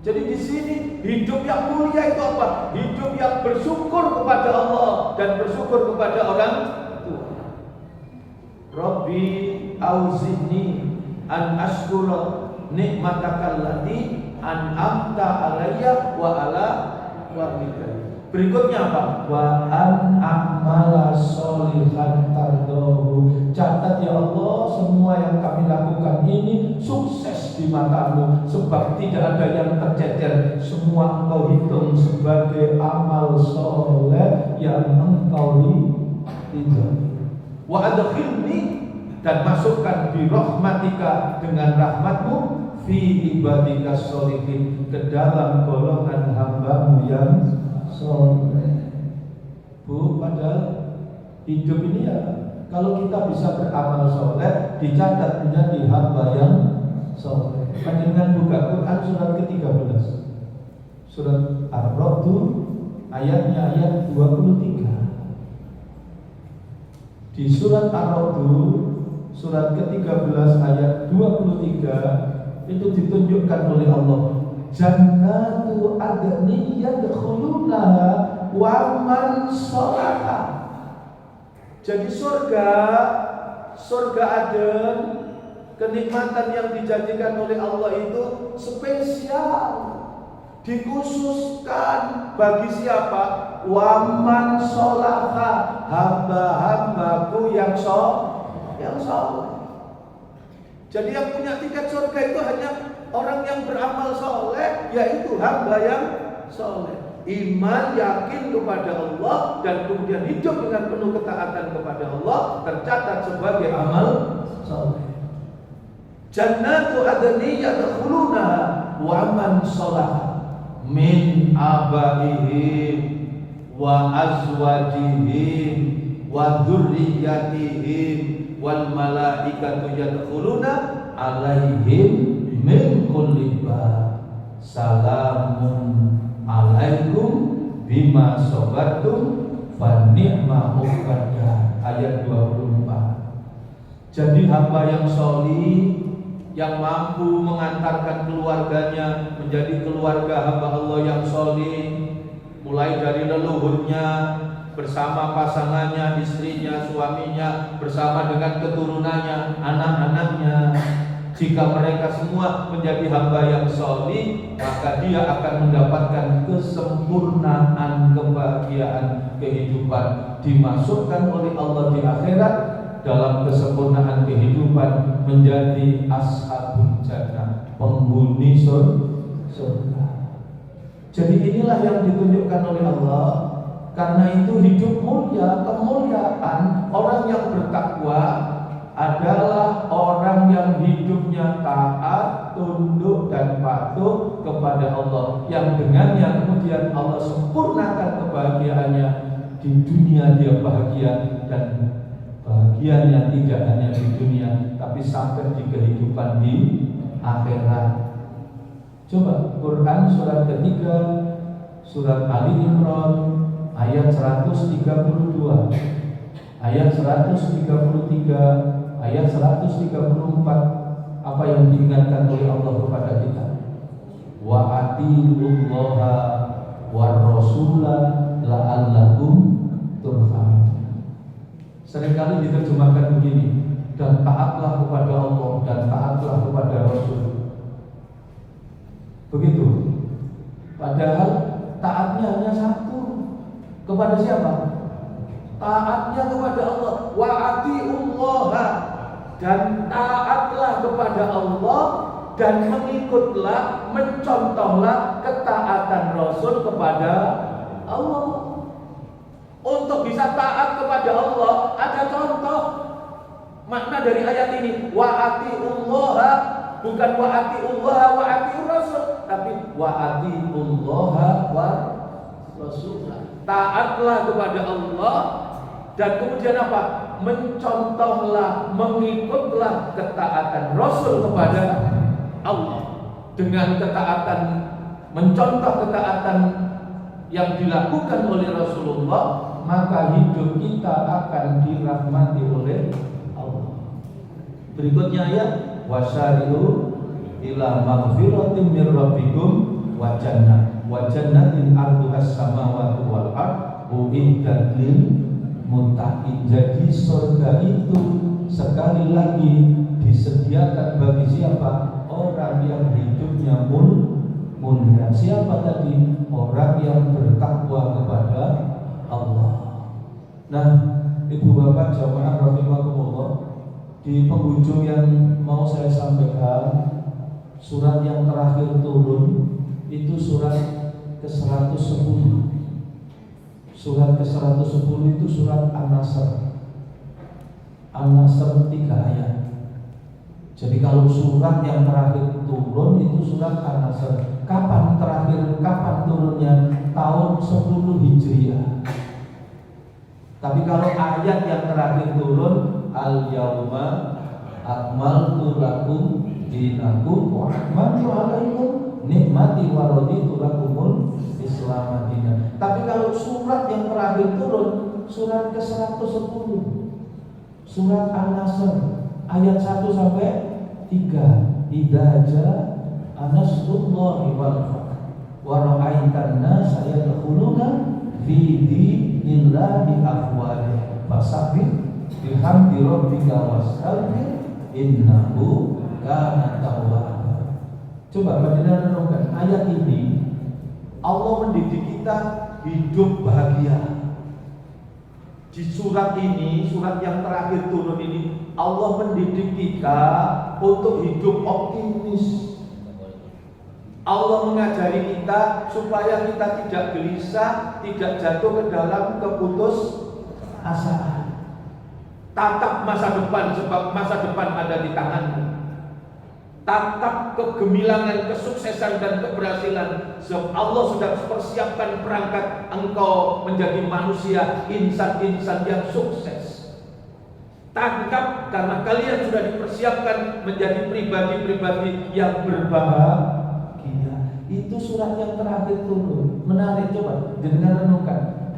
Jadi di sini hidup yang mulia itu apa? Hidup yang bersyukur kepada Allah dan bersyukur kepada orang tua. Rabbi auzinni an ashkura nikmatakal lati an'amta alayya wa ala walidayya. Berikutnya apa? Wa an a'mala sholihan tardahu. Catat ya Allah, semua yang kami lakukan ini sukses di matamu, sebab tidak ada yang tercecer. Semua Engkau hitung sebagai amal soleh yang Engkau ridhoi. Wa adkhilni, dan masukkan bi rahmatika, dengan rahmatmu, fi ibadika sholihin, ke dalam golongan hambamu yang soleh. Bu, padahal hidup ini ya, kalau kita bisa beramal soleh, dicatat menjadi hamba yang soleh. Panjenengan buka Quran surat ke-13, surat Ar-Ra'd, ayatnya ayat 23. Di surat Ar-Ra'd, surat ke-13 ayat 23, itu ditunjukkan oleh Allah, jannatu adni yadkhulunaha wa man sholaha. Jadi surga Aden, kenikmatan yang dijanjikan oleh Allah itu spesial, dikhususkan bagi siapa? Wa man sholaha, hamba-hambaku yang soleh. Jadi yang punya tiket surga itu hanya orang yang beramal soleh, yaitu hamba yang soleh. Iman, yakin kepada Allah, dan kemudian hidup dengan penuh ketaatan kepada Allah, tercatat sebagai amal soleh. Jannatu adni yadkhulunaha wa man sholaha min abaihim wa azwajihim wa dzurriyyatihim wal malaikatu yadkhuluna alaihim min kulli bab salamun alaikum bima sabartum fa ni'ma uqbadar. Ayat 24. Jadi hamba yang sholih, yang mampu mengantarkan keluarganya menjadi keluarga hamba Allah yang sholih, mulai dari leluhurnya bersama pasangannya, istrinya, suaminya, bersama dengan keturunannya, anak-anaknya. Jika mereka semua menjadi hamba yang sholih, maka dia akan mendapatkan kesempurnaan kebahagiaan kehidupan, dimasukkan oleh Allah di akhirat dalam kesempurnaan kehidupan menjadi ashabul jannah, penghuni surga. Jadi inilah yang ditunjukkan oleh Allah Karena itu hidup mulia, kemuliaan orang yang bertakwa adalah orang yang hidupnya taat, tunduk dan patuh kepada Allah, yang dengannya kemudian Allah sempurnakan kebahagiaannya di dunia. Dia bahagia, dan bahagianya tidak hanya di dunia tapi sampai di kehidupan di akhirat. Coba Quran surat ketiga, surat Ali Imran ayat 132, ayat 133, ayat 134, apa yang diingatkan oleh Allah kepada kita? Wa atiullaha war rasula la'allakum turhamun. Seringkali diterjemahkan begini, dan taatlah kepada Allah dan taatlah kepada Rasul. Begitu. Padahal taatnya hanya satu. Kepada siapa? Taatnya kepada Allah. Wa atiullaha, dan taatlah kepada Allah dan mengikutlah, mencontohlah ketaatan Rasul kepada Allah. Untuk bisa taat kepada Allah ada contoh. Makna dari ayat ini wa atiullaha, bukan wa atiullaha wa atiur Rasul, tapi wa atiullaha wa Rasul. Taatlah kepada Allah dan kemudian apa? Mencontohlah, mengikutlah ketaatan Rasul kepada Allah. Dengan ketaatan, mencontoh ketaatan yang dilakukan oleh Rasulullah, maka hidup kita akan dirahmati oleh Allah. Berikutnya ayat wasyari'u ila maghfiratin mir rabbikum wa jannatin arduhas samawati wal ard uiddat lil muttaqin. Jadi surga itu sekali lagi disediakan bagi siapa? Orang yang hidupnya mulia. Siapa tadi? Orang yang bertakwa kepada Allah. Nah, Ibu Bapak jamaah rahimakumullah, di penghujung yang mau saya sampaikan, surat yang terakhir turun itu surat ke-110. Surat ke-110 itu surat An-Nasr. An-Nasr 3 ayat. Jadi kalau surat yang terakhir turun itu surat An-Nasr. Kapan turunnya? Tahun 10 Hijriah. Tapi kalau ayat yang terakhir turun, al-yauma akmaltu lakum dinakum wa atmamtu alaikum nikmati wa raditu lakumul Islam dinan. Tapi kalau surat yang terakhir turun, surat ke-110, surat An-Nasr ayat 1 sampai 3. Idza jaa nasrullahi wal fath wa ra'aitan nasa yadkhuluna fi dinillahi afwaja fasabbih bihamdi rabbika wastaghfir innahu kana tawwaba. Coba panjenengan renungkan ayat ini. Allah mendidik kita hidup bahagia. Di surat ini, surat yang terakhir turun ini, Allah mendidik kita untuk hidup optimis. Allah mengajari kita supaya kita tidak gelisah, tidak jatuh ke dalam keputusasaan. Tatap masa depan, sebab masa depan ada di tanganmu. Tatap kegemilangan, kesuksesan dan keberhasilan, sebab Allah sudah persiapkan perangkat engkau menjadi manusia, insan-insan yang sukses. Tangkap, karena kalian sudah dipersiapkan menjadi pribadi-pribadi yang berbahagia. Itu surat yang terakhir turun. Menarik, coba dengan renungkan.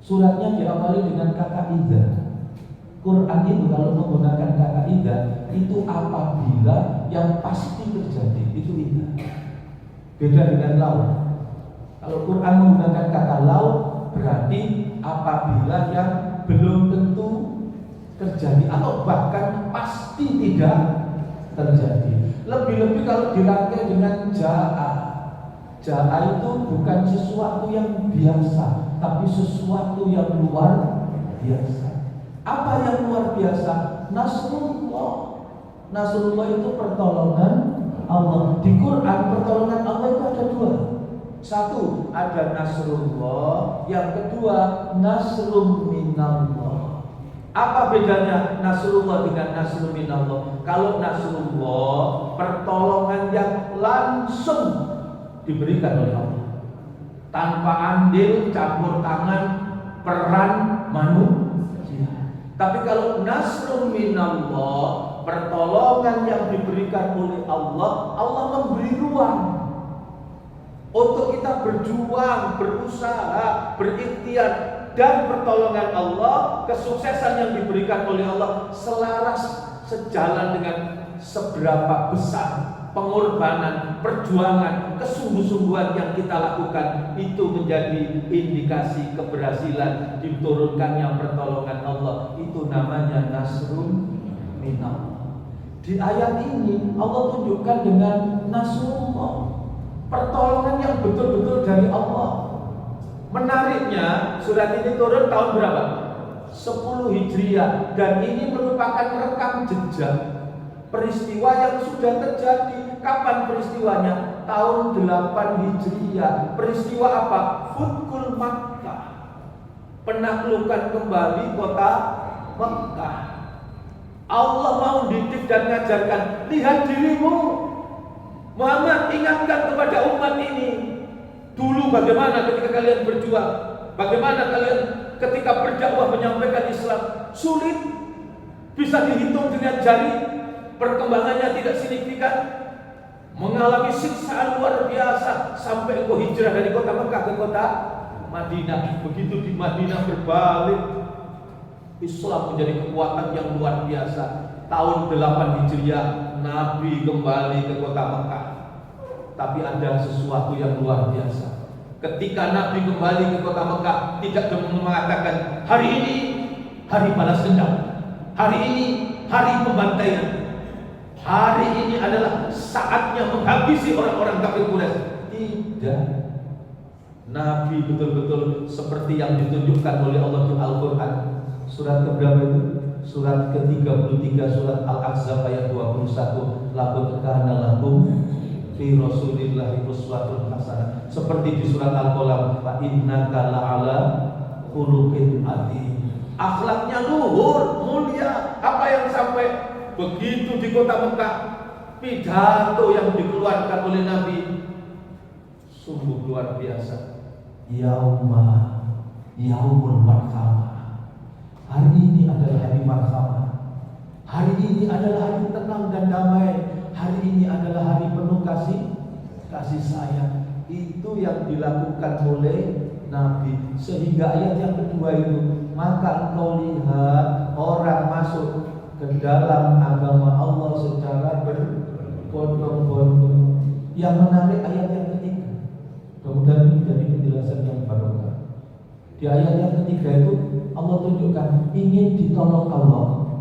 Suratnya diawali dengan kata idza. Quran itu kalau menggunakan kata idza, itu apabila yang pasti terjadi, itu idza. Beda dengan lau. Kalau Quran menggunakan kata lau, berarti apabila yang belum tentu terjadi atau bahkan pasti tidak terjadi. Lebih-lebih kalau dirangkai dengan jaa. Jaa itu bukan sesuatu yang biasa, tapi sesuatu yang luar biasa. Apa yang luar biasa? Nasrullah. Nasrullah itu pertolongan Allah. Di Quran pertolongan Allah itu ada 2. Satu, ada nasrullah. Yang kedua, nasrum minallah. Apa bedanya nasrullah dengan nasrum minallah? Kalau nasrullah, pertolongan yang langsung diberikan oleh Allah, tanpa andil campur tangan peran manusia. Tapi kalau nasrum minallah, pertolongan yang diberikan oleh Allah, Allah memberi ruang untuk kita berjuang, berusaha, berikhtiar, dan pertolongan Allah, kesuksesan yang diberikan oleh Allah selaras sejalan dengan seberapa besar pengorbanan, perjuangan, kesungguh-sungguhan yang kita lakukan. Itu menjadi indikasi keberhasilan diturunkannya pertolongan Allah. Itu namanya nasrun minallah. Di ayat ini Allah tunjukkan dengan nasrullah, pertolongan yang betul-betul dari Allah. Menariknya, surat ini turun tahun berapa? 10 Hijriah, dan ini merupakan rekam jejak peristiwa yang sudah terjadi. Kapan peristiwanya? Tahun 8 Hijriah. Peristiwa apa? Futkul Makkah, penaklukan kembali kota Makkah. Allah mau didik dan mengajarkan, lihat dirimu Muhammad, ingatkan kepada umat ini dulu bagaimana ketika kalian berjuang, bagaimana kalian ketika berdakwah menyampaikan Islam. Sulit, bisa dihitung dengan jari, perkembangannya tidak signifikan, mengalami siksaan luar biasa sampai engkau hijrah dari kota Mekah ke kota Madinah. Begitu di Madinah berbalik, Islam menjadi kekuatan yang luar biasa. Tahun 8 Hijriah Nabi kembali ke kota Mekah. Tapi ada sesuatu yang luar biasa. Ketika Nabi kembali ke kota Mekah, tidak mengatakan hari ini hari balas dendam, hari ini hari pembantaian, hari ini adalah saatnya menghabisi orang-orang kafir Quraisy. Tidak. Nabi betul-betul seperti yang ditunjukkan oleh Allah di Al-Quran. Surat keberapa itu? Surat ke-33, surat Al-Ahzab ayat 21. Laqad kana lakum fi Rasulillahi uswatun hasanah. Seperti di surat Al-Qalam, fa innaka la'ala khuluqin adzim. Akhlaknya luhur, mulia. Apa yang sampai begitu di kota Mekah, pidato yang dikeluarkan oleh Nabi sungguh luar biasa. Yaumul marhamah. Hari ini adalah hari marhamah. Hari ini adalah hari tenang dan damai. Hari ini adalah hari penuh kasih sayang. Itu yang dilakukan oleh Nabi. Sehingga ayat yang kedua itu, maka engkau lihat orang masuk ke dalam agama Allah secara berbondong-bondong. Yang menarik ayat yang ketiga. Kemudian ini menjadi penjelasan yang barokah. Di ayat yang ketiga itu Allah tunjukkan ingin ditolong Allah.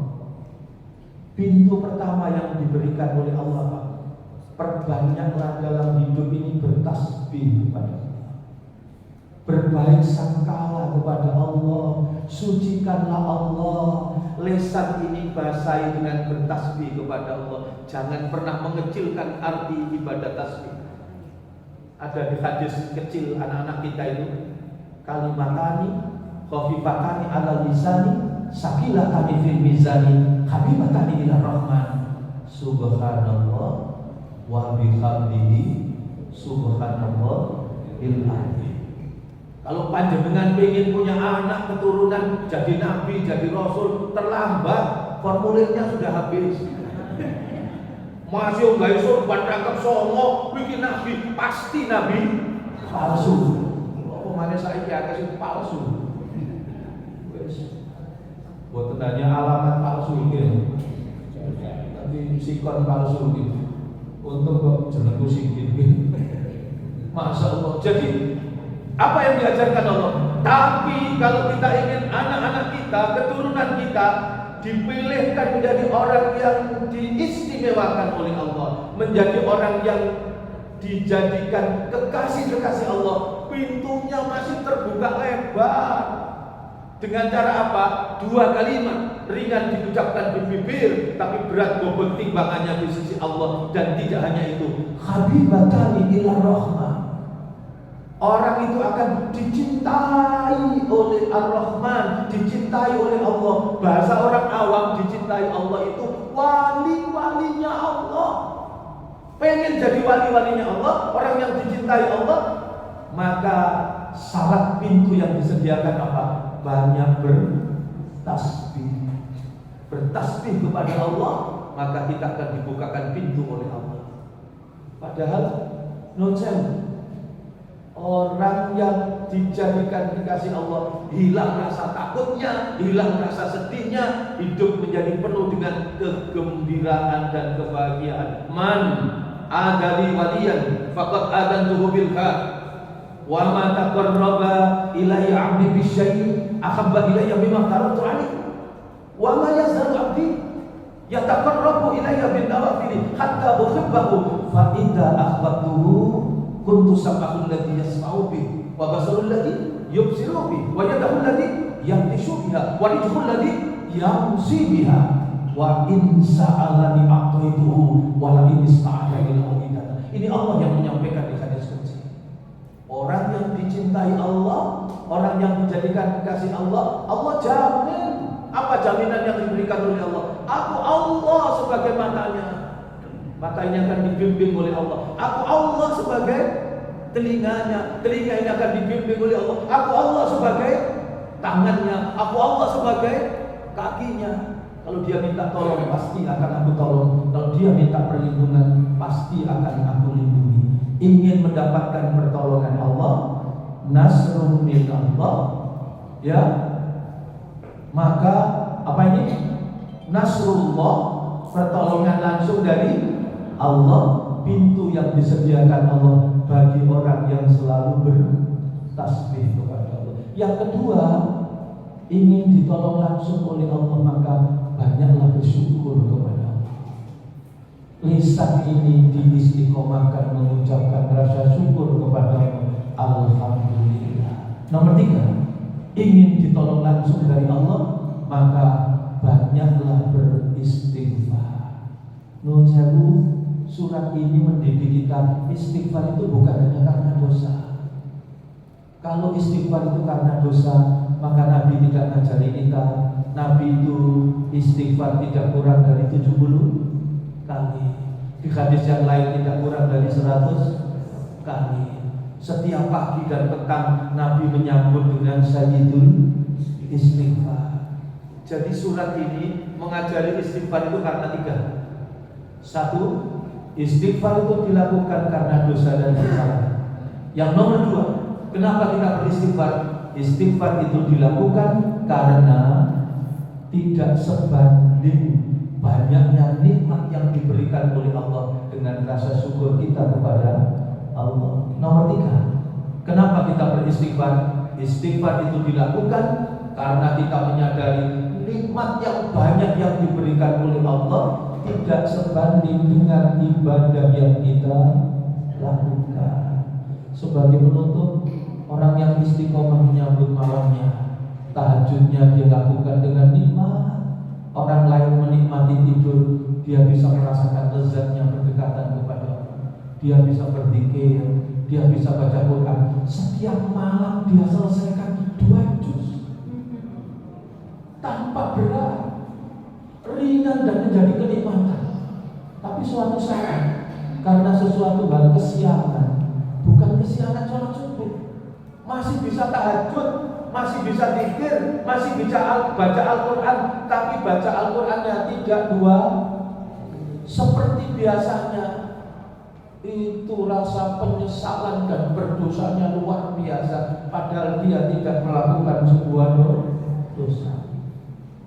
Pintu pertama yang diberikan oleh Allah, perbanyaklah dalam hidup ini bertasbih kepada Allah, berbaik sangkala kepada Allah, sucikanlah Allah. Lesan ini basahi dengan bertasbih kepada Allah. Jangan pernah mengecilkan arti ibadah tasbih. Ada di hadis kecil anak-anak kita itu, kalimatani khafifatani ala lisani sakilatani fil mizani habibatani ila rahman subhanallah wa bihamdihi subhanallah ilaahi. Kalau panjenengan ingin punya anak keturunan jadi nabi, jadi rasul, terlambat, formulirnya sudah habis. Masih enggak iso bandangkep songo bikin nabi, pasti nabi palsu. Mana saiki akeh sing palsu. Wis boten hanya alamat palsu iki. Tapi sikon palsu iki. Untung kok jenengku sikit. Masyaallah. Jadi apa yang diajarkan Allah? Tapi kalau kita ingin anak-anak kita, keturunan kita dipilihkan menjadi orang yang diistimewakan oleh Allah, menjadi orang yang dijadikan kekasih-kekasih Allah, pintunya masih terbuka lebar. Dengan cara apa? 2 kalimat ringan diucapkan di bibir, tapi berat bobot timbangannya di sisi Allah. Dan tidak hanya itu, habibatani ila rahmah, Orang itu akan dicintai oleh Ar-Rahman, dicintai oleh Allah. Bahasa orang awam, dicintai Allah itu wali-walinya Allah. Pengen jadi wali-walinya Allah, orang yang dicintai Allah, maka syarat pintu yang disediakan apa? Banyak bertasbih. Bertasbih kepada Allah, maka kita akan dibukakan pintu oleh Allah. Padahal nonsen, orang yang dijadikan dikasih Allah hilang rasa takutnya, hilang rasa sedihnya, hidup menjadi penuh dengan kegembiraan dan kebahagiaan. Man adali waliyan faqad adantuhu bil khair wa ma taqarraba ilayya 'abdi bisyai'in ahabba ilayya mimma taraktu 'alaihi wa ma yazalu 'abdi yataqarrabu ilayya bin nawafil hatta uhibbahu fa idza akhbatuhu kuntu sam'ahu alladhi yasma'u bihi wa basaru alladhi yubsiru bihi wa yadahu alladhi yamtishu biha wa rijluhu alladhi yamshi biha wa in sa'alani a'taituhu wa la in ista'adani la'udana. Ini Allah yang menyampaikan di hadis qudsi. Orang yang dicintai Allah, orang yang dijadikan kekasih Allah, Allah jamin. Apa jaminan yang diberikan oleh Allah? Aku Allah sebagai matanya, mata ini akan dibimbing oleh Allah. Aku Allah sebagai telinganya, telinga ini akan dibimbing oleh Allah. Aku Allah sebagai tangannya, aku Allah sebagai kakinya. Kalau dia minta tolong, pasti akan aku tolong. Kalau dia minta perlindungan, pasti akan aku lindungi. Ingin mendapatkan pertolongan Allah, nasrun min Allah, ya, maka apa ini? Nasrullah, pertolongan langsung dari Allah, pintu yang disediakan Allah bagi orang yang selalu bertasbih kepada Allah. Yang kedua, ingin ditolong langsung oleh Allah, maka banyaklah bersyukur kepada Allah. Lisan ini diistiqomahkan mengucapkan rasa syukur kepada Allah. Alhamdulillah. Nomor 3, ingin ditolong langsung dari Allah, maka banyaklah beristighfar. Nun sewu, surat ini mendidik kita istighfar itu bukan hanya karena dosa. Kalau istighfar itu karena dosa, maka Nabi tidak ngajari kita. Nabi itu istighfar tidak kurang dari 70 kali. Di hadis yang lain tidak kurang dari 100 kali. Setiap pagi dan petang Nabi menyambut dengan sayyidul istighfar. Jadi surat ini mengajari istighfar itu karena 3. 1, istighfar itu dilakukan karena dosa dan kesalahan. Yang nomor 2, kenapa kita beristighfar? Istighfar itu dilakukan karena tidak sebanding banyaknya nikmat yang diberikan oleh Allah dengan rasa syukur kita kepada Allah. Nomor 3, kenapa kita beristighfar? Istighfar itu dilakukan karena kita menyadari nikmat yang banyak yang diberikan oleh Allah tidak sebanding dengan ibadah yang kita lakukan. Sebagai penutup, orang yang istiqomah menyambut malamnya, tahajudnya dia lakukan dengan nikmat. Orang lain menikmati tidur, dia bisa merasakan lezatnya berdekatan kepada Allah. Dia bisa berzikir, dia bisa baca Quran. Setiap malam dia selesaikan 2 juz tanpa berat, ringan dan menjadi kenikmatan. Tapi suatu saat karena sesuatu hal kesiangan, bukan kesiangan sholat subuh, masih bisa tahajud, masih bisa zikir, masih bisa baca Al-Quran, tapi baca Al-Qurannya tidak 2 seperti biasanya. Itu rasa penyesalan dan berdosanya luar biasa, padahal dia tidak melakukan sebuah dosa.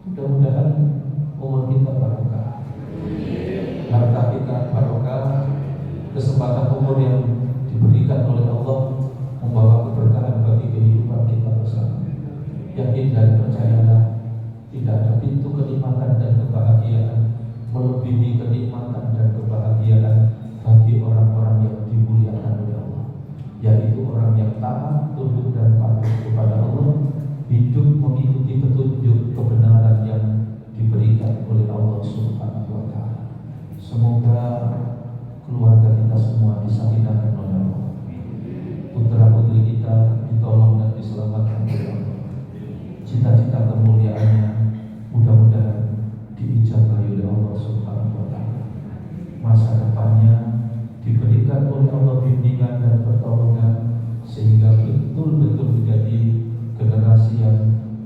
Mudah-mudahan umur kita barokah, harta kita barokah, kesempatan umur yang diberikan oleh Allah membawa keberkahan bagi kehidupan kita bersama. Yakin dan percayalah, tidak ada pintu kenikmatan dan kebahagiaan melebihi kenikmatan dan kebahagiaan bagi orang-orang yang dimuliakan oleh Allah, yaitu orang yang taat, tunduk dan patuh kepada Allah, hidup mengikuti petunjuk kebenaran yang diberikan oleh Allah Subhanahu wa Ta'ala. Semoga keluarga kita semua disakinahkan oleh Allah, putra-putri kita ditolong dan diselamatkan oleh Allah. Cita-cita kemuliaannya mudah-mudahan diijabahi oleh Allah Subhanahu wa Ta'ala. Masa depannya diberikan oleh Allah bimbingan dan pertolongan sehingga betul-betul menjadi generasi yang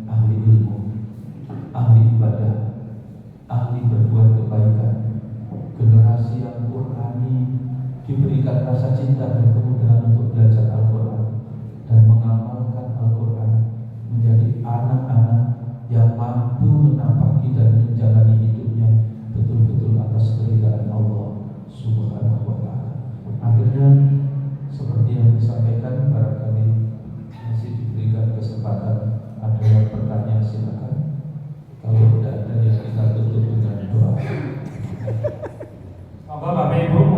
ahli ilmu, ahli ibadah, ahli berbuat kebaikan, generasi yang Qur'ani, diberikan rasa cinta dan kemudahan untuk belajar Al-Quran.